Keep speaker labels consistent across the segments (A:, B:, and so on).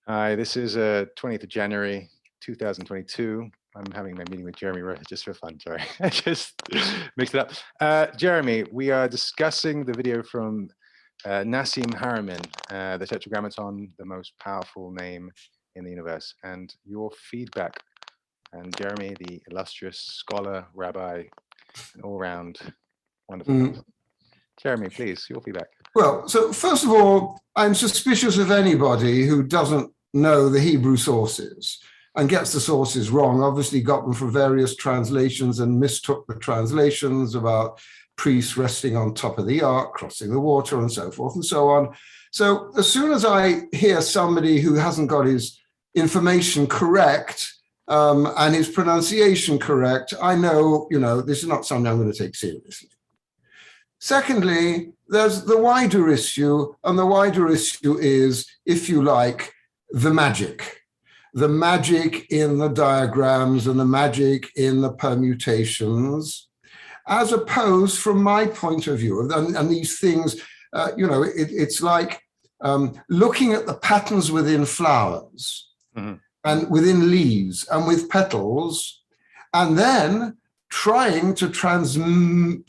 A: Hi, this is 20th of January 2022. I'm having my meeting with Jeremy just for fun. Sorry, I just mixed it up. Jeremy, we are discussing the video from Nassim Haremin, the Tetragrammaton, the most powerful name in the universe, and your feedback. And Jeremy, the illustrious scholar, rabbi, and all-round wonderful person. Jeremy, please, your feedback.
B: Well, so first of all, I'm suspicious of anybody who doesn't know the Hebrew sources and gets the sources wrong, obviously got them from various translations and mistook the translations about priests resting on top of the ark, crossing the water, and so forth and so on. So as soon as I hear somebody who hasn't got his information correct and his pronunciation correct, I know, this is not something I'm going to take seriously. Secondly, there's the wider issue, and the wider issue is, if you like, the magic in the diagrams and the magic in the permutations, as opposed, from my point of view, and these things, it's like looking at the patterns within flowers and within leaves and with petals, and then trying to transmute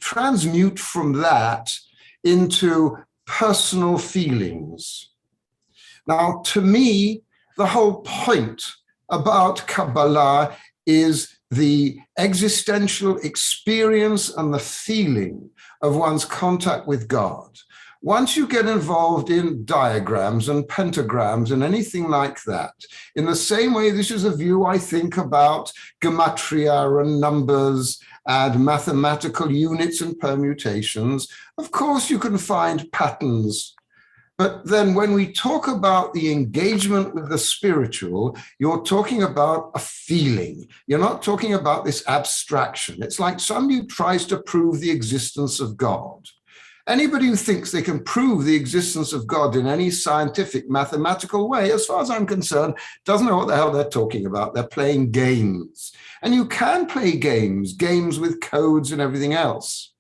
B: from that into personal feelings. Now, to me, the whole point about Kabbalah is the existential experience and the feeling of one's contact with God. Once you get involved in diagrams and pentagrams and anything like that, in the same way, this is a view I think about gematria and numbers and mathematical units and permutations. Of course, you can find patterns. But then when we talk about the engagement with the spiritual, you're talking about a feeling. You're not talking about this abstraction. It's like somebody who tries to prove the existence of God. Anybody who thinks they can prove the existence of God in any scientific, mathematical way, as far as I'm concerned, doesn't know what the hell they're talking about. They're playing games. And you can play games with codes and everything else.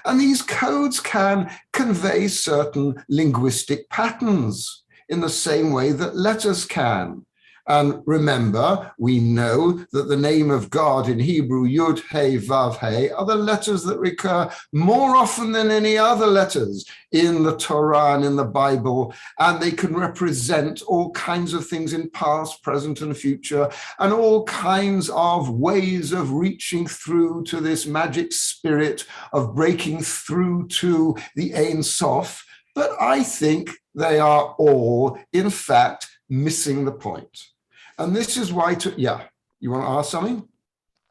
B: And these codes can convey certain linguistic patterns in the same way that letters can. And remember, we know that the name of God in Hebrew, Yud, He, Vav, He, are the letters that recur more often than any other letters in the Torah and in the Bible. And they can represent all kinds of things in past, present, and future, and all kinds of ways of reaching through to this magic spirit of breaking through to the Ein Sof. But I think they are all, in fact, missing the point. And this is why, you want to ask something?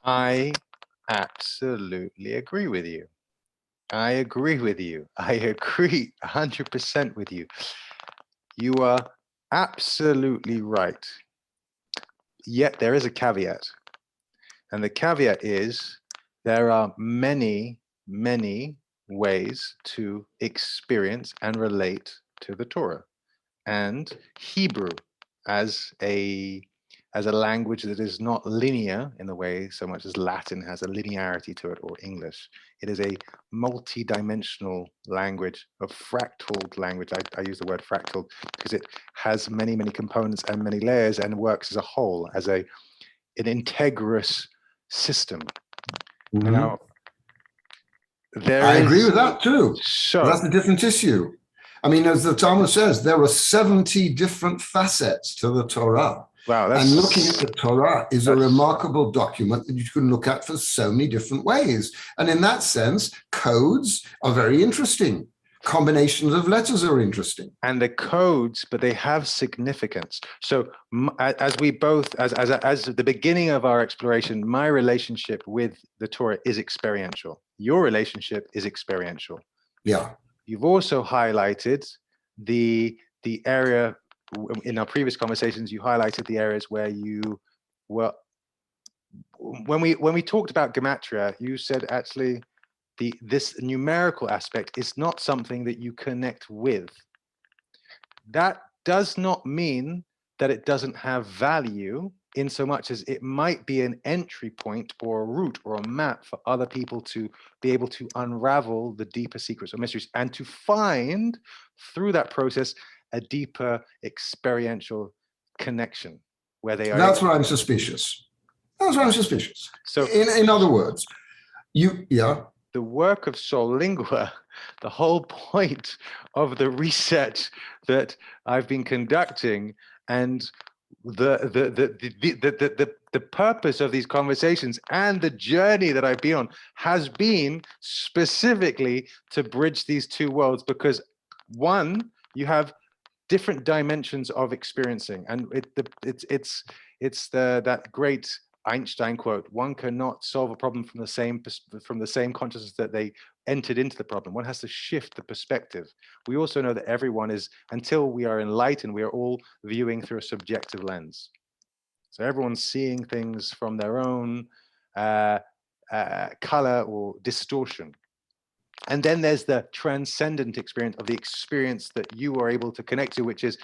A: I absolutely agree with you. I agree 100% with you. You are absolutely right. Yet there is a caveat. And the caveat is there are many, many ways to experience and relate to the Torah. And Hebrew as a language that is not linear in the way so much as Latin has a linearity to it, or English. It is a multi-dimensional language, a fractal language. I use the word fractal because it has many, many components and many layers and works as a whole, as an integrous system. Now,
B: I agree with that too.
A: So
B: that's a different issue. I mean, as the Talmud says, there are 70 different facets to the Torah.
A: Wow,
B: and looking at the Torah is a remarkable document that you can look at for so many different ways. And in that sense, codes are very interesting. Combinations of letters are interesting.
A: And the codes, but they have significance. So as we both, as the beginning of our exploration, my relationship with the Torah is experiential. Your relationship is experiential.
B: Yeah.
A: You've also highlighted the area, in our previous conversations, you highlighted the areas where you were, when we talked about gematria, you said actually this numerical aspect is not something that you connect with. That does not mean that it doesn't have value, in so much as it might be an entry point or a route or a map for other people to be able to unravel the deeper secrets or mysteries, and to find through that process a deeper experiential connection, where they are.
B: That's where I'm suspicious. That's why I'm suspicious.
A: So
B: in other words,
A: the work of Sol Lingua, the whole point of the research that I've been conducting, and the purpose of these conversations and the journey that I've been on has been specifically to bridge these two worlds, because one, you have different dimensions of experiencing, and it's that great Einstein quote: "One cannot solve a problem from the same consciousness that they entered into the problem. One has to shift the perspective." We also know that everyone is, until we are enlightened, we are all viewing through a subjective lens. So everyone's seeing things from their own color or distortion. And then there's the transcendent experience of the experience that you are able to connect to, which is,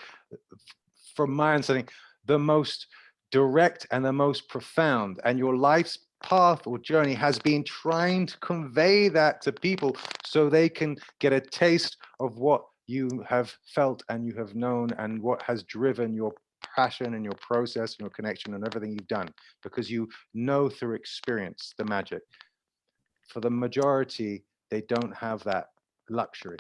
A: from my understanding, the most direct and the most profound. And your life's path or journey has been trying to convey that to people so they can get a taste of what you have felt and you have known, and what has driven your passion and your process and your connection and everything you've done, because you know through experience the magic. For the majority, they don't have that luxury.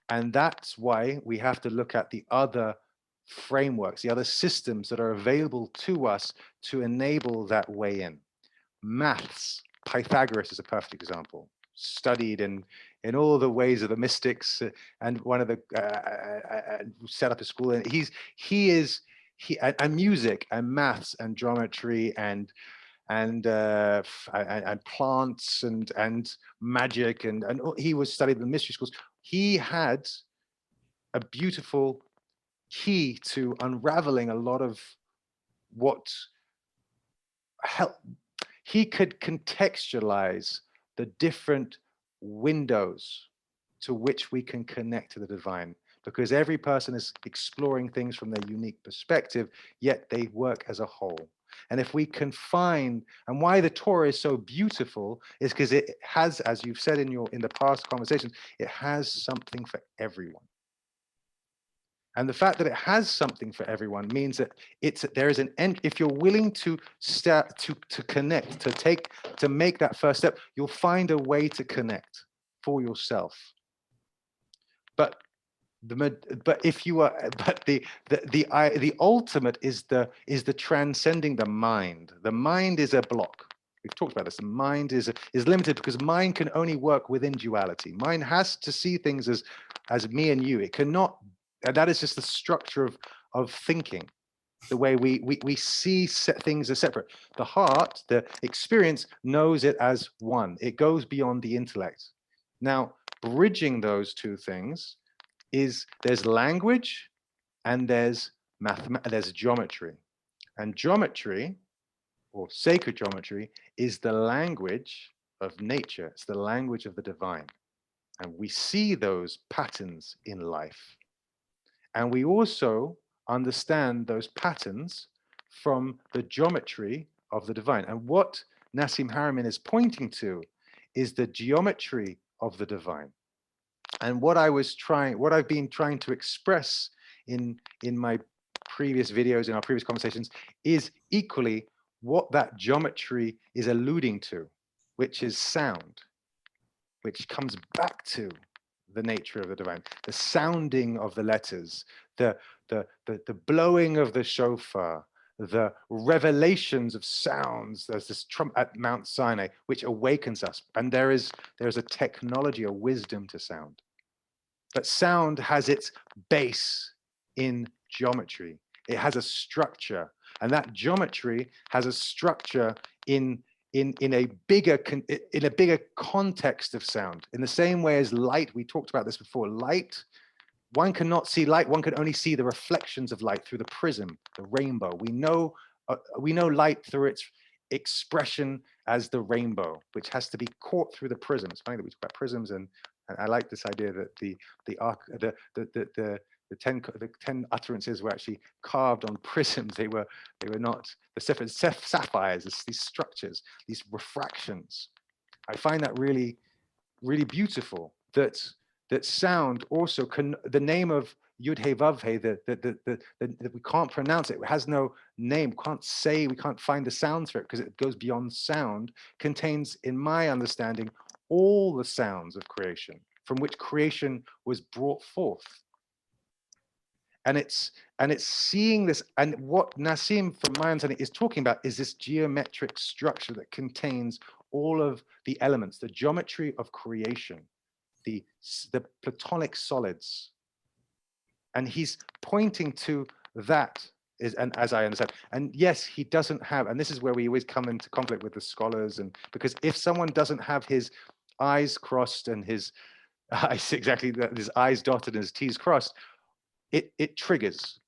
A: And that's why we have to look at the other frameworks, the other systems that are available to us to enable that way in. Maths, Pythagoras is a perfect example, studied in all the ways of the mystics, and one of the set up a school. And and music and maths and geometry and plants and magic, and he was studied in the mystery schools. He had a beautiful key to unraveling a lot of what he could contextualize the different windows to which we can connect to the divine, because every person is exploring things from their unique perspective, yet they work as a whole. And if we can find, and why the Torah is so beautiful is because it has, as you've said in the past conversations, it has something for everyone. And the fact that it has something for everyone means that there is an end. If you're willing to start to connect, to make that first step, you'll find a way to connect for yourself. But if you are, the ultimate is the transcending the mind. The mind is a block. We've talked about this. The mind is limited because mind can only work within duality. Mind has to see things as me and you. It cannot, and that is just the structure of thinking. The way we see things as separate. The heart, the experience, knows it as one. It goes beyond the intellect. Now, bridging those two things is, there's language and there's geometry. And geometry, or sacred geometry, is the language of nature. It's the language of the divine. And we see those patterns in life. And we also understand those patterns from the geometry of the divine. And what Nassim Haremin is pointing to is the geometry of the divine. And what I've been trying to express in my previous videos, in our previous conversations, is equally what that geometry is alluding to, which is sound, which comes back to the nature of the divine, the sounding of the letters, the blowing of the shofar, the revelations of sounds. There's this trumpet at Mount Sinai, which awakens us. And there's a technology, a wisdom to sound. But sound has its base in geometry. It has a structure, and that geometry has a structure in a bigger context of sound. In the same way as light, we talked about this before. Light, one cannot see light. One can only see the reflections of light through the prism, the rainbow. We know light through its expression as the rainbow, which has to be caught through the prism. It's funny that we talk about prisms, and I like this idea that the 10 utterances were actually carved on prisms. They were not the sapphires. These structures, these refractions. I find that really, really beautiful. That that sound also can, the name of Yud He Vav He, that we can't pronounce it, it has no name, we can't find the sounds for it because it goes beyond sound, contains, in my understanding, all the sounds of creation from which creation was brought forth. And it's seeing this, and what Nassim, from my understanding, is talking about is this geometric structure that contains all of the elements, the geometry of creation, the platonic solids. And he's pointing to that, and as I understand, and yes, he doesn't have, and this is where we always come into conflict with the scholars, and because if someone doesn't have his I's crossed and his his I's dotted and his T's crossed, it triggers,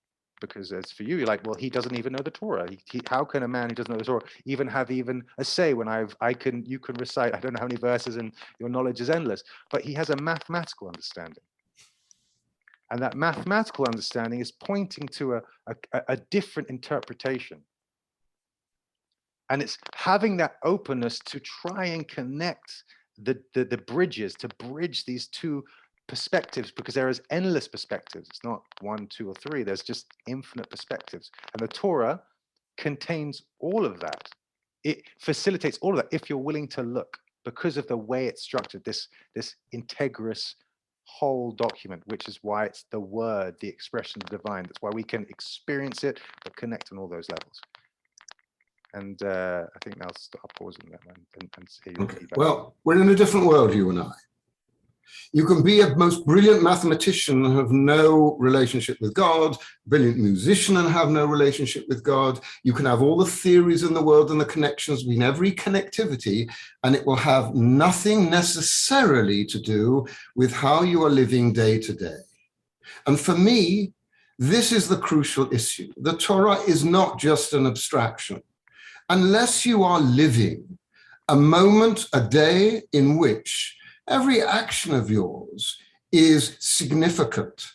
A: because as for you, you're like, well, he doesn't even know the Torah. How can a man who doesn't know the Torah even have even a say when you can recite, I don't know how many verses, and your knowledge is endless, but he has a mathematical understanding. And that mathematical understanding is pointing to a different interpretation. And it's having that openness to try and connect the bridges, to bridge these two perspectives, because there is endless perspectives. It's not 1, 2, or 3. There's just infinite perspectives. And the Torah contains all of that. It facilitates all of that if you're willing to look, because of the way it's structured, this integrous whole document, which is why it's the word, the expression of the divine. That's why we can experience it, but connect on all those levels. And I think I'll pause on that one and see your feedback.
B: Well, we're in a different world, you and I. You can be a most brilliant mathematician and have no relationship with God, brilliant musician and have no relationship with God. You can have all the theories in the world and the connections between every connectivity, and it will have nothing necessarily to do with how you are living day to day. And for me, this is the crucial issue. The Torah is not just an abstraction. Unless you are living a moment, a day in which every action of yours is significant.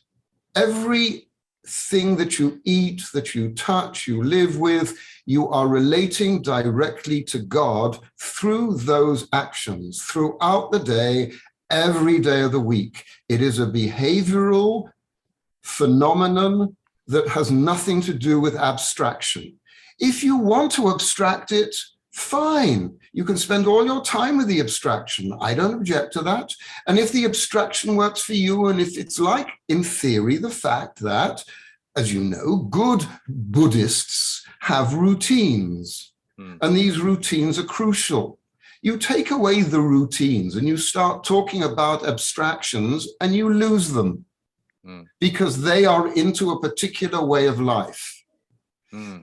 B: Everything that you eat, that you touch, you live with, you are relating directly to God through those actions throughout the day, every day of the week. It is a behavioral phenomenon that has nothing to do with abstraction. If you want to abstract it, fine. You can spend all your time with the abstraction. I don't object to that. And if the abstraction works for you, and if it's like, in theory, the fact that, as you know, good Buddhists have routines, and these routines are crucial. You take away the routines and you start talking about abstractions and you lose them because they are into a particular way of life.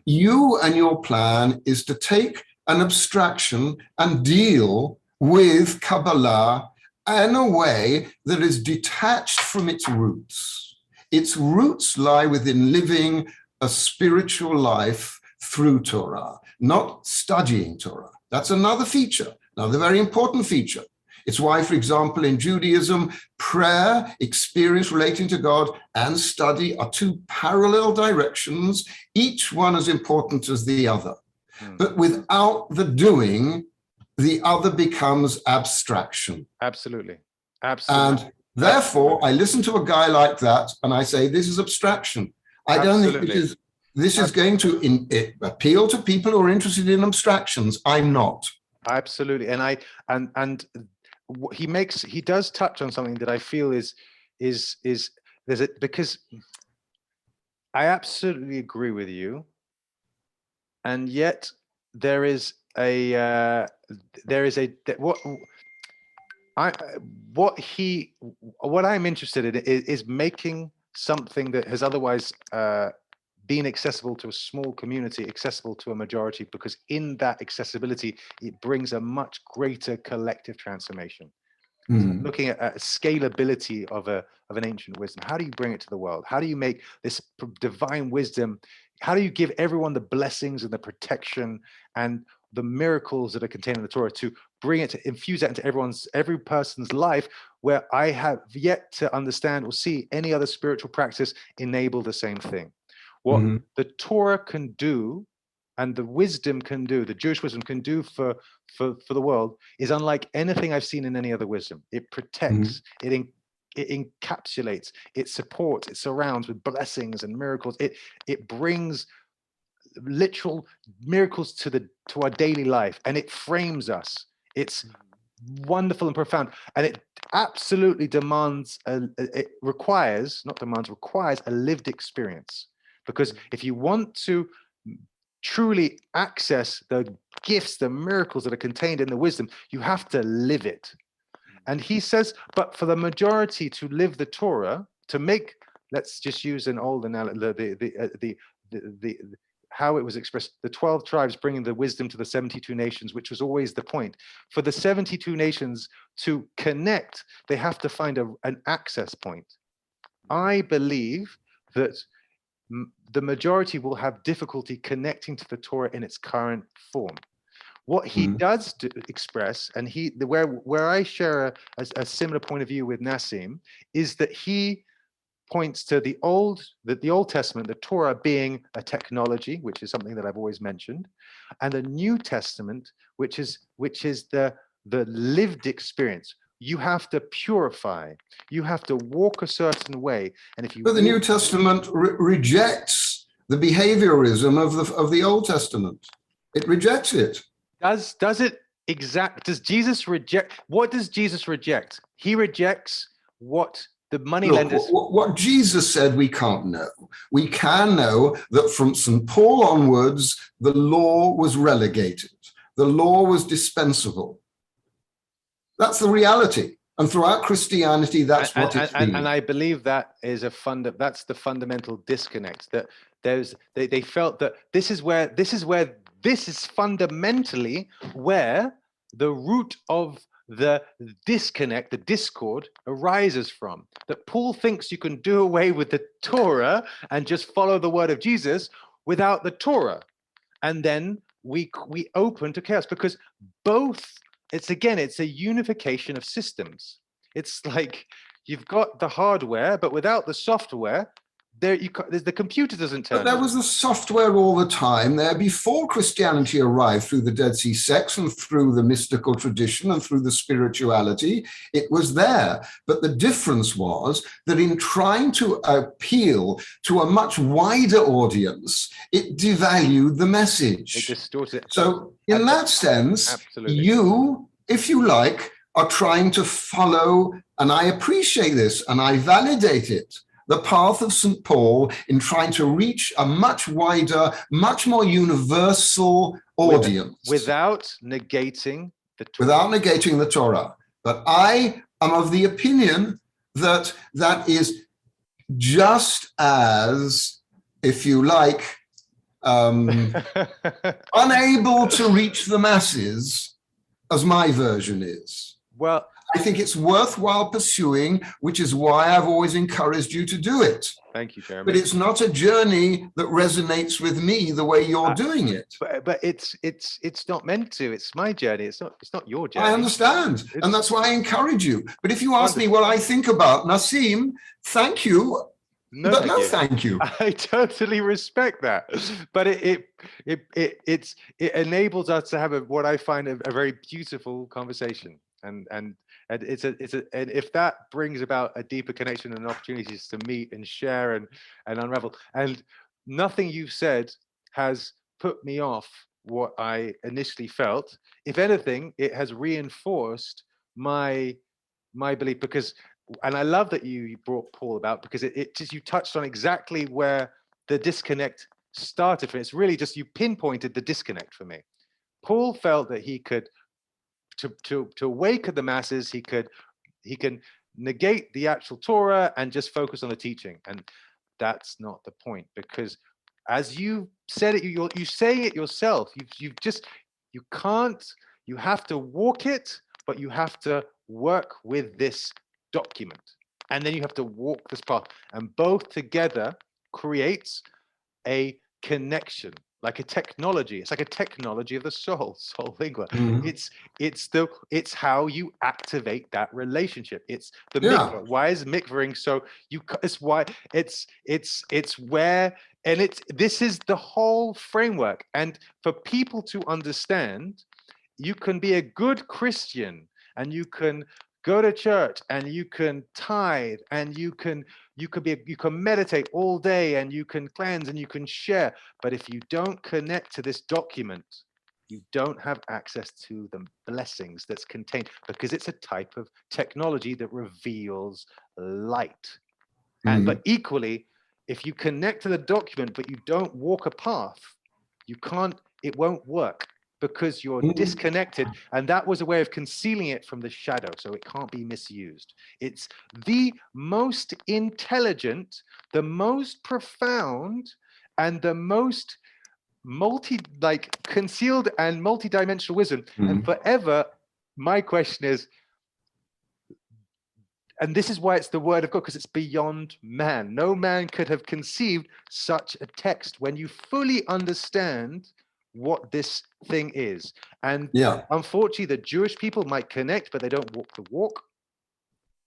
B: You and your plan is to take an abstraction and deal with Kabbalah in a way that is detached from its roots. Its roots lie within living a spiritual life through Torah, not studying Torah. That's another feature, another very important feature. It's why, for example, in Judaism, prayer, experience relating to God, and study are two parallel directions, each one as important as the other. But without the doing, the other becomes abstraction.
A: Absolutely. Absolutely.
B: And therefore, I listen to a guy like that and I say, this is abstraction. I don't think this is going to appeal to people who are interested in abstractions. I'm not.
A: Absolutely. And he does touch on something that I feel is there's a, because I absolutely agree with you, and yet there is what I'm interested in is making something that has otherwise been accessible to a small community, accessible to a majority, because in that accessibility, it brings a much greater collective transformation. So looking at scalability of an ancient wisdom. How do you bring it to the world? How do you make this divine wisdom? How do you give everyone the blessings and the protection and the miracles that are contained in the Torah to bring it, to infuse that into every person's life, where I have yet to understand or see any other spiritual practice enable the same thing? What the Torah can do and the wisdom can do, the Jewish wisdom can do for the world, is unlike anything I've seen in any other wisdom. It protects, it encapsulates, it supports, it surrounds with blessings and miracles. It brings literal miracles to our daily life, and it frames us. It's wonderful and profound, and it absolutely requires a lived experience. Because if you want to truly access the gifts, the miracles that are contained in the wisdom, you have to live it. And he says, but for the majority to live the Torah, to make, let's just use an old analogy, how it was expressed, the 12 tribes bringing the wisdom to the 72 nations, which was always the point. For the 72 nations to connect, they have to find an access point. I believe that the majority will have difficulty connecting to the Torah in its current form. What he does express, and where I share a similar point of view with Nassim, is that he points to the Old Testament, the Torah, being a technology, which is something that I've always mentioned, and the New Testament, which is the lived experience. You have to purify. You have to walk a certain way, and if you.
B: But the New Testament rejects the behaviorism of the Old Testament. It rejects it. Does
A: Jesus reject? What does Jesus reject? He rejects what the moneylenders.
B: What Jesus said we can't know. We can know that from St. Paul onwards, the law was relegated. The law was dispensable. That's the reality. And throughout Christianity, that's what it's been.
A: And I believe that is that's the fundamental disconnect. That they felt that this is fundamentally where the root of the disconnect, the discord, arises from. That Paul thinks you can do away with the Torah and just follow the word of Jesus without the Torah, and then we open to chaos, because both. It's a unification of systems. It's like you've got the hardware, but without the software, the computer doesn't turn.
B: But there was the software all the time there before Christianity arrived through the Dead Sea sects and through the mystical tradition and through the spirituality. It was there. But the difference was that in trying to appeal to a much wider audience, it devalued the message.
A: It distorted.
B: So in that sense,
A: absolutely.
B: You, if you like, are trying to follow, and I appreciate this and I validate it, the path of St. Paul in trying to reach a much wider, much more universal audience.
A: Without negating the Torah.
B: Without negating the Torah. But I am of the opinion that that is just as, if you like, unable to reach the masses as my version is.
A: Well,
B: I think it's worthwhile pursuing, which is why I've always encouraged you to do it.
A: Thank you, Jeremy.
B: But it's not a journey that resonates with me the way you're doing it.
A: But it's not meant to. It's my journey. It's not your journey.
B: I understand, and that's why I encourage you. But if you ask me what I think about Nassim, thank you. No, thank you.
A: I totally respect that, but it enables us to have what I find a very beautiful conversation, and if that brings about a deeper connection and opportunities to meet and share and unravel, and nothing you've said has put me off what I initially felt. If anything, it has reinforced my belief, because. And I love that you brought Paul about, because it just, you touched on exactly where the disconnect started from. It's really just, you pinpointed the disconnect for me. Paul felt that he could, to awaken the masses, he can negate the actual Torah and just focus on the teaching. And that's not the point, because as you said it, you say it yourself. You have to walk it, but you have to work with this document, and then you have to walk this path, and both together creates a connection, like a technology. It's like a technology of the soul lingua. It's how you activate that relationship. It's the mikvah. Why is mikvahing so? It's why it's where, and this is the whole framework. And for people to understand, you can be a good Christian and you can go to church and you can tithe and you can meditate all day and you can cleanse and you can share. But if you don't connect to this document, you don't have access to the blessings that's contained, because it's a type of technology that reveals light. And but equally, if you connect to the document but you don't walk a path, it won't work, because you're disconnected. And that was a way of concealing it from the shadow, so it can't be misused. It's the most intelligent, the most profound, and the most concealed and multi-dimensional wisdom. And forever, my question is, and this is why it's the word of God, because it's beyond man. No man could have conceived such a text when you fully understand what this thing is. And unfortunately, the Jewish people might connect, but they don't walk the walk.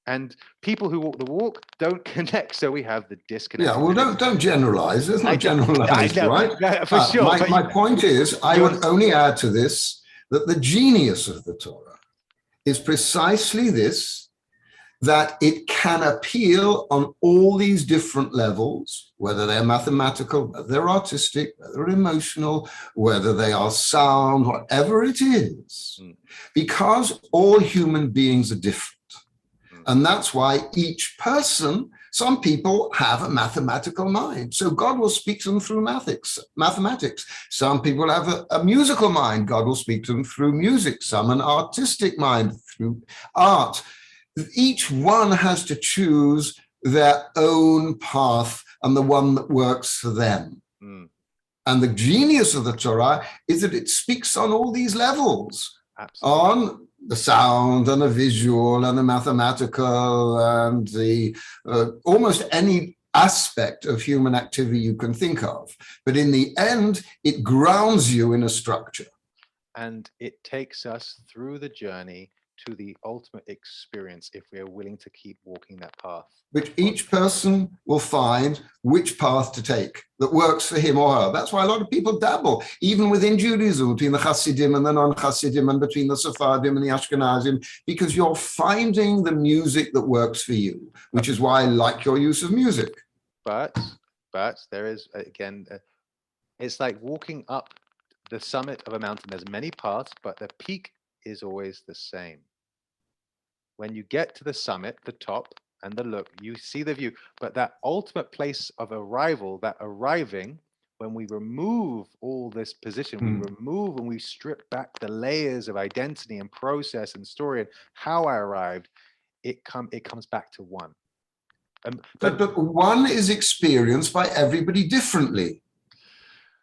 A: And people who walk the walk don't connect, so we have the disconnect.
B: Yeah, well, don't generalize. There's no generalized, right?
A: No, for sure.
B: My point is, I would only add to this that the genius of the Torah is precisely this, that it can appeal on all these different levels, whether they're mathematical, whether they're artistic, whether they're emotional, whether they are sound, whatever it is, because all human beings are different. And that's why each person, some people have a mathematical mind. So God will speak to them through mathematics. Some people have a musical mind. God will speak to them through music. Some an artistic mind through art. Each one has to choose their own path and the one that works for them. And the genius of the Torah is that it speaks on all these levels. Absolutely. On the sound and the visual and the mathematical and the almost any aspect of human activity you can think of. But in the end, it grounds you in a structure.
A: And it takes us through the journey to the ultimate experience if we are willing to keep walking that path.
B: Which each person will find which path to take that works for him or her. That's why a lot of people dabble, even within Judaism, between the Hasidim and the non-Hasidim, and between the Sephardim and the Ashkenazim, because you're finding the music that works for you, which is why I like your use of music.
A: But there is, again, it's like walking up the summit of a mountain. There's many paths, but the peak is always the same. When you get to the summit, the top and the look, you see the view, but that ultimate place of arrival, that arriving, when we remove all this position, we remove and we strip back the layers of identity and process and story and how I arrived, it comes back to one.
B: But one is experienced by everybody differently.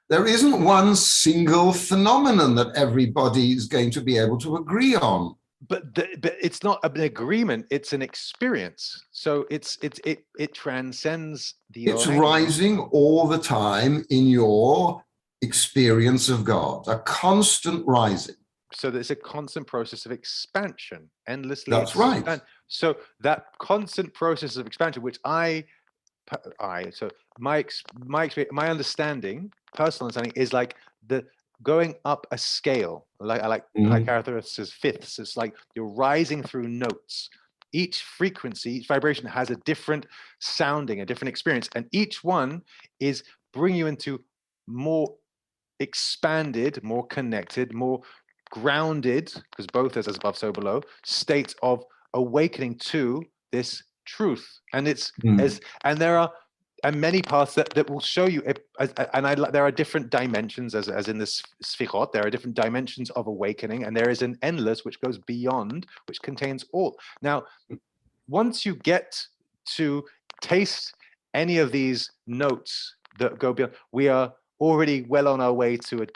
B: There isn't one single phenomenon that everybody is going to be able to agree on.
A: But it's not an agreement; it's an experience. So it transcends the.
B: It's rising all the time in your experience of God, a constant rising.
A: So there's a constant process of expansion, endlessly.
B: That's right.
A: So that constant process of expansion, which my understanding, personal understanding, is like the going up a scale, like Arthur's fifths. It's like you're rising through notes. Each frequency, each vibration has a different sounding, a different experience, and each one is bringing you into more expanded, more connected, more grounded, because both as above, so below, states of awakening to this truth. And it's and there are many paths that will show you it, there are different dimensions as in this sfichot. There are different dimensions of awakening, and there is an endless which goes beyond, which contains all. Now, once you get to taste any of these notes that go beyond, we are already well on our way to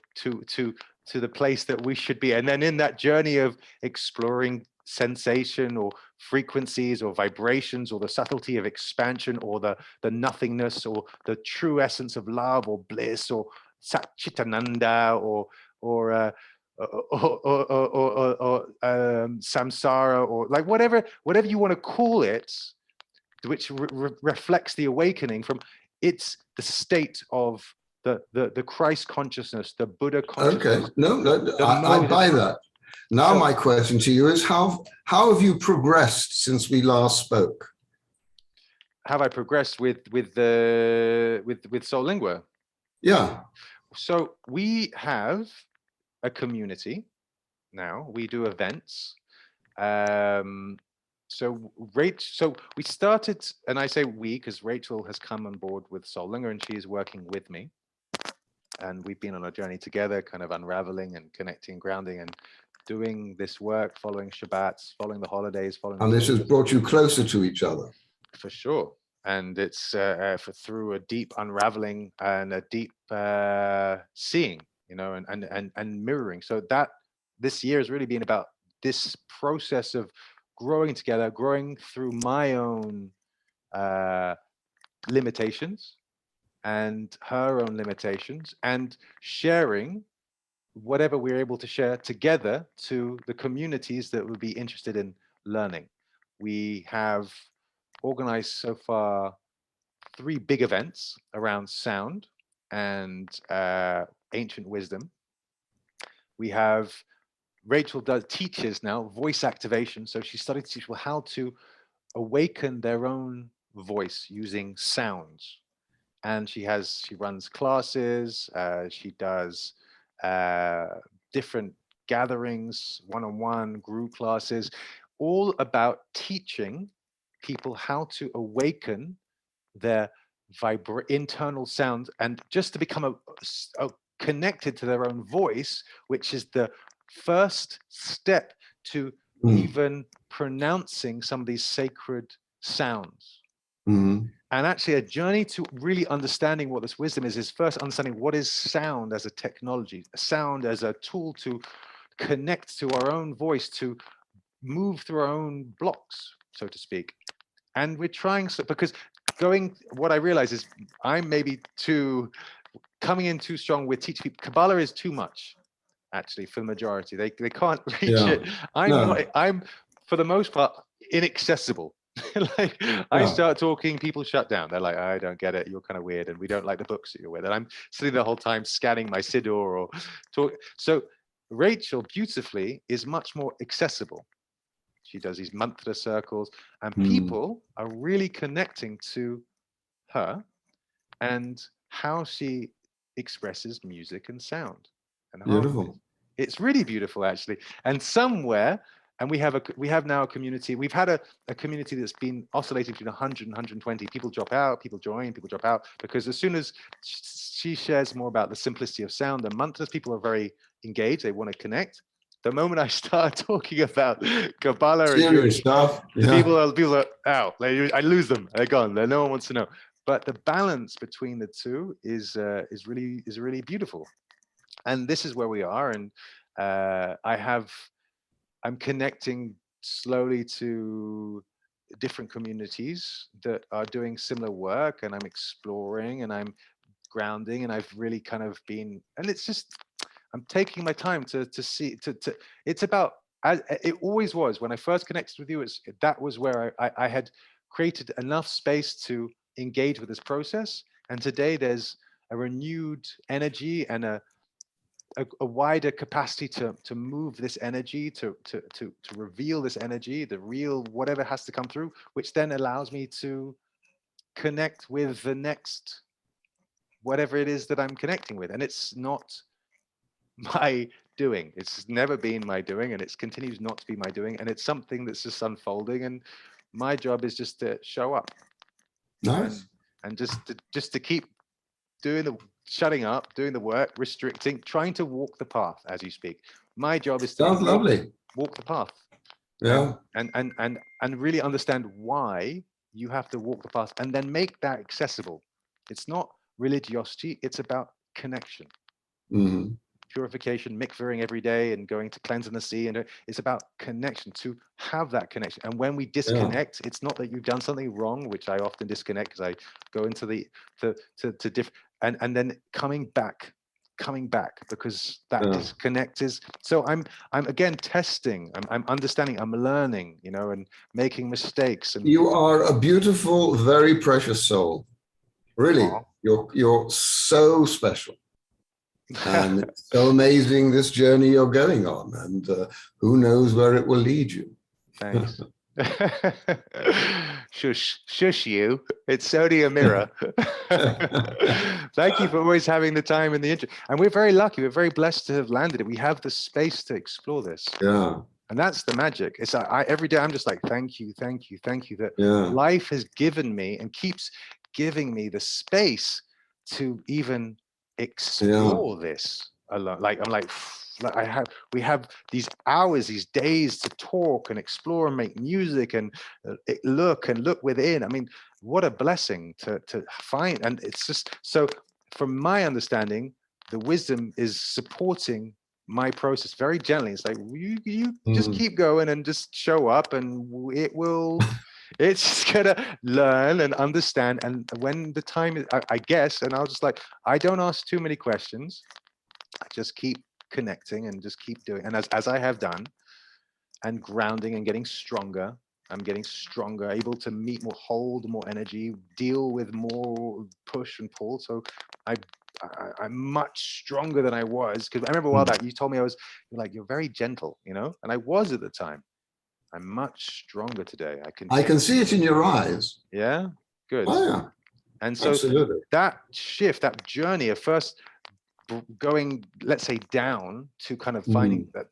A: the place that we should be. And then in that journey of exploring sensation or frequencies or vibrations or the subtlety of expansion or the nothingness or the true essence of love or bliss or Satchitananda or samsara, or like whatever you want to call it, which reflects the awakening from, it's the state of the Christ consciousness, the Buddha consciousness.
B: Okay, no, I buy that. Now
A: So
B: my question to you is how have you progressed since we last spoke?
A: have I progressed with Soul Lingua?
B: Yeah.
A: So we have a community now. We do events. So we started, and I say we because Rachel has come on board with Soul Lingua and she is working with me. And we've been on a journey together, kind of unraveling and connecting, grounding, and doing this work, following Shabbats, following the holidays, following.
B: And this has brought you closer to each other.
A: For sure. And it's through a deep unraveling and a deep seeing, you know, and mirroring. So that this year has really been about this process of growing together, growing through my own limitations and her own limitations, and sharing whatever we're able to share together to the communities that would be interested in learning. We have organized so far 3 big events around sound and ancient wisdom. We have Rachel teaches now voice activation, so she started to teach people how to awaken their own voice using sounds. And she runs classes. She does different gatherings, one-on-one group classes, all about teaching people how to awaken their internal sound and just to become connected to their own voice, which is the first step to even pronouncing some of these sacred sounds. And actually a journey to really understanding what this wisdom is first understanding what is sound as a technology, sound as a tool to connect to our own voice, to move through our own blocks, so to speak. And we're trying, because what I realize is I'm maybe coming in too strong with teaching people. Kabbalah is too much, actually, for the majority. They can't reach it. I'm, for the most part, inaccessible. Like I start talking, people shut down. They're like, I don't get it. You're kind of weird, and we don't like the books that you're with. And I'm sitting the whole time scanning my Siddur or talk. So Rachel beautifully is much more accessible. She does these mantra circles, and people are really connecting to her and how she expresses music and sound and
B: beautiful.
A: It's really beautiful, actually. And somewhere, and we have now a community. We've had a community that's been oscillating between 100 and 120. People drop out, people join, people drop out, because as soon as she shares more about the simplicity of sound and mantras, people are very engaged. They want to connect. The moment I start talking about Kabbalah and Jewish
B: stuff,
A: people are out. I lose them. They're gone. No one wants to know. But the balance between the two is really beautiful. And this is where we are. And I'm connecting slowly to different communities that are doing similar work, and I'm exploring and I'm grounding, and I've really kind of been, and it's just, I'm taking my time to see, it's about, it always was, when I first connected with you, that was where I had created enough space to engage with this process. And today there's a renewed energy and a wider capacity to move this energy, to reveal this energy, the real whatever has to come through, which then allows me to connect with the next whatever it is that I'm connecting with. And it's not my doing. It's never been my doing, and it continues not to be my doing. And it's something that's just unfolding. And my job is just to show up.
B: Nice.
A: And just to keep shutting up, doing the work, restricting, trying to walk the path as you speak. My job is to walk the path.
B: Yeah.
A: And really understand why you have to walk the path, and then make that accessible. It's not religiosity, it's about connection. Purification, mikvahing every day and going to cleanse in the sea, and it's about connection, to have that connection. And when we disconnect, it's not that you've done something wrong, which I often disconnect because I go into to different, and then coming back because that disconnect is, so I'm again testing, I'm understanding, I'm learning, and making mistakes. And
B: you are a beautiful, very precious soul. Really.
A: Aww.
B: You're so special. And it's so amazing, this journey you're going on, and who knows where it will lead you.
A: Thanks. Shush you. It's only a mirror. Thank you for always having the time and the interest. And we're very lucky. We're very blessed to have landed it. We have the space to explore this.
B: Yeah.
A: And that's the magic. It's every day I'm just like, thank you, thank you, thank you. That life has given me and keeps giving me the space to even explore this alone. Like I'm like we have these hours, these days to talk and explore and make music and look within. I mean, what a blessing to find. And it's just so, from my understanding, the wisdom is supporting my process very gently. It's like, you just keep going and just show up, and it's just gonna learn and understand. And when the time is, I guess, and I'll just like, I don't ask too many questions. I just keep connecting and just keep doing. And as I have done, and grounding and getting stronger, I'm getting stronger, able to meet more, hold more energy, deal with more push and pull. So I'm much stronger than I was. Because I remember a while back, you told me you're like, you're very gentle, you know? And I was at the time. I'm much stronger today. I can
B: see it in your eyes.
A: Yeah, good.
B: Oh, yeah.
A: And so that shift, that journey of first going, let's say, down to kind of finding that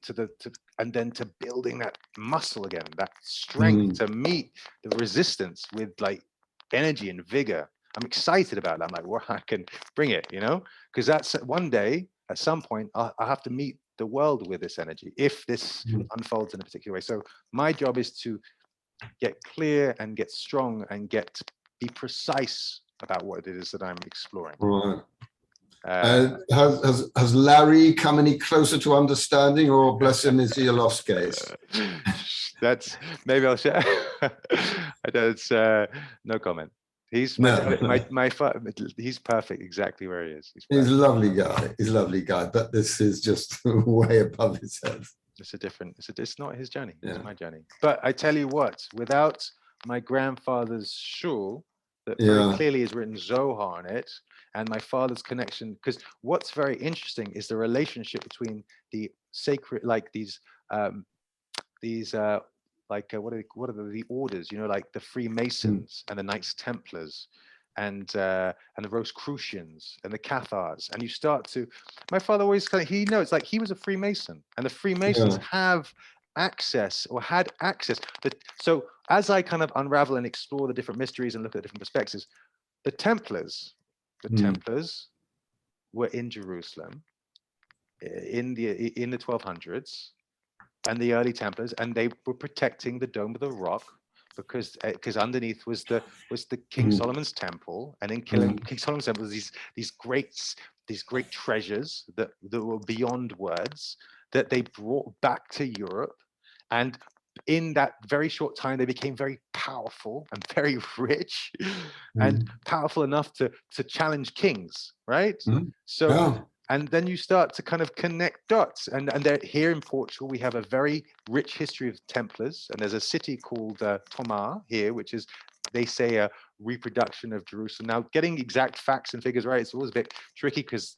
A: and then to building that muscle again, that strength to meet the resistance with like energy and vigor. I'm excited about that. I'm like, well, I can bring it, you know, because that's one day at some point I have to meet the world with this energy if this unfolds in a particular way. So my job is to get clear and get strong and be precise about what it is that I'm exploring.
B: Right. Has Larry come any closer to understanding, or bless him, is he a lost case?
A: That's, maybe I'll share. That's no comment. He's he's perfect exactly where he is.
B: He's a lovely guy. He's a lovely guy, but this is just way above his head.
A: It's not his journey. It's my journey. But I tell you what, without my grandfather's shul, that very clearly is written Zohar on it, and my father's connection, because what's very interesting is the relationship between the sacred, like these like what are the orders, you know, like the Freemasons and the Knights Templars and the Rosicrucians and the Cathars, and you start to, my father always he knows, like, he was a Freemason, and the Freemasons have access, or had access. So as I kind of unravel and explore the different mysteries and look at different perspectives, the Templars were in Jerusalem in the 1200s, and the early Templars, and they were protecting the Dome of the Rock because underneath was the King Solomon's temple, and in King Solomon's temple was these great treasures that were beyond words that they brought back to Europe, and in that very short time they became very powerful and very rich and powerful enough to challenge kings, right? So and then you start to kind of connect dots, and here in Portugal we have a very rich history of Templars, and there's a city called Tomar here, which is, they say, a reproduction of Jerusalem. Now, getting exact facts and figures right, it's always a bit tricky because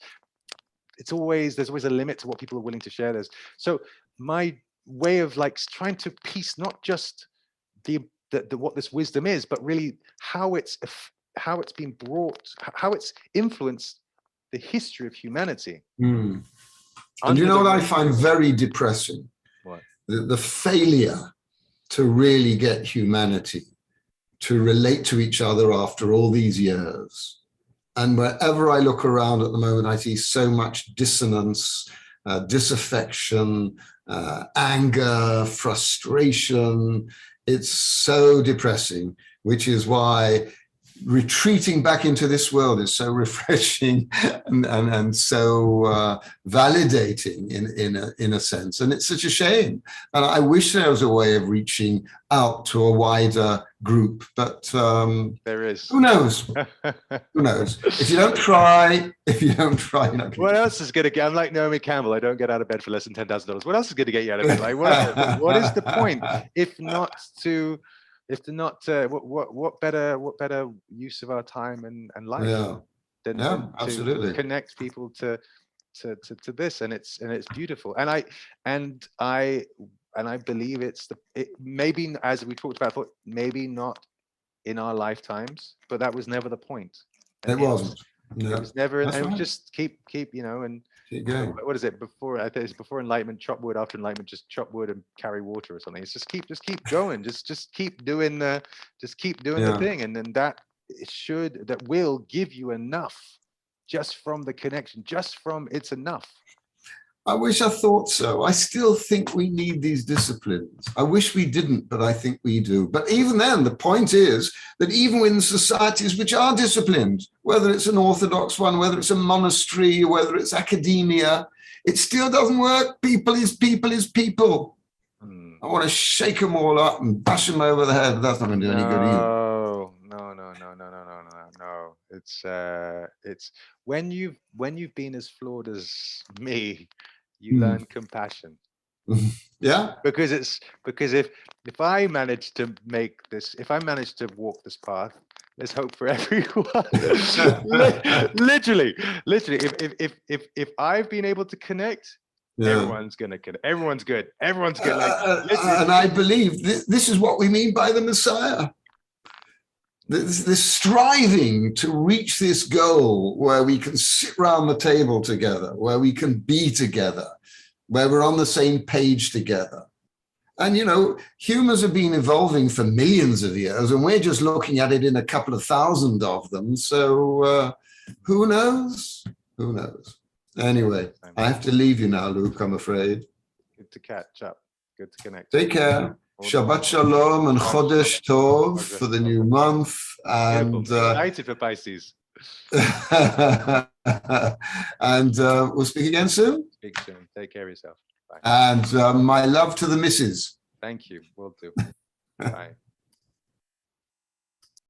A: there's always a limit to what people are willing to share. So my way of like trying to piece not just the what this wisdom is, but really how it's been brought, how it's influenced the history of humanity.
B: And you know what I find very depressing?
A: What?
B: The failure to really get humanity to relate to each other after all these years. And wherever I look around at the moment, I see so much dissonance, disaffection, anger, frustration. It's so depressing, which is why retreating back into this world is so refreshing and so validating in a sense. And it's such a shame. And I wish there was a way of reaching out to a wider group, but
A: there is.
B: Who knows? Who knows? If you don't try, you're not gonna
A: what else is going to get? I'm like Naomi Campbell. I don't get out of bed for less than $10,000. What else is going to get you out of bed? Like, what is the point? If not to what better use of our time and life than to connect people to to this, and it's beautiful. And I believe maybe, as we talked about, I thought maybe not in our lifetimes, but that was never the point.
B: It wasn't. No,
A: it was never,
B: that's
A: and
B: right.
A: just keep, and
B: Keep going.
A: what is it? I think it's before enlightenment, chop wood. After enlightenment, just chop wood and carry water or something. It's just keep going. Just keep doing the thing, and then that will give you enough, just from the connection, just from it's enough.
B: I wish I thought so. I still think we need these disciplines. I wish we didn't, but I think we do. But even then, the point is that even in societies which are disciplined, whether it's an orthodox one, whether it's a monastery, whether it's academia, it still doesn't work. People is people is people. I want to shake them all up and bash them over the head, but that's not going to do any good either.
A: No. It's when you've been as flawed as me, you learn compassion.
B: Yeah.
A: Because if I manage to walk this path, there's hope for everyone. literally. If I've been able to connect, everyone's gonna connect. Everyone's good. Everyone's good.
B: And I believe this is what we mean by the Messiah. This striving to reach this goal where we can sit around the table together, where we can be together, where we're on the same page together. And, humans have been evolving for millions of years, and we're just looking at it in a couple of thousand of them. So who knows? Who knows? Anyway, I have to leave you now, Luke, I'm afraid.
A: Good to catch up. Good to connect.
B: Take care. Shabbat Shalom and Chodesh Tov for the new month. And
A: excited for Pisces.
B: And we'll speak again soon.
A: Speak soon. Take care of yourself. Bye.
B: And my love to the missus.
A: Thank you. Will do. Bye.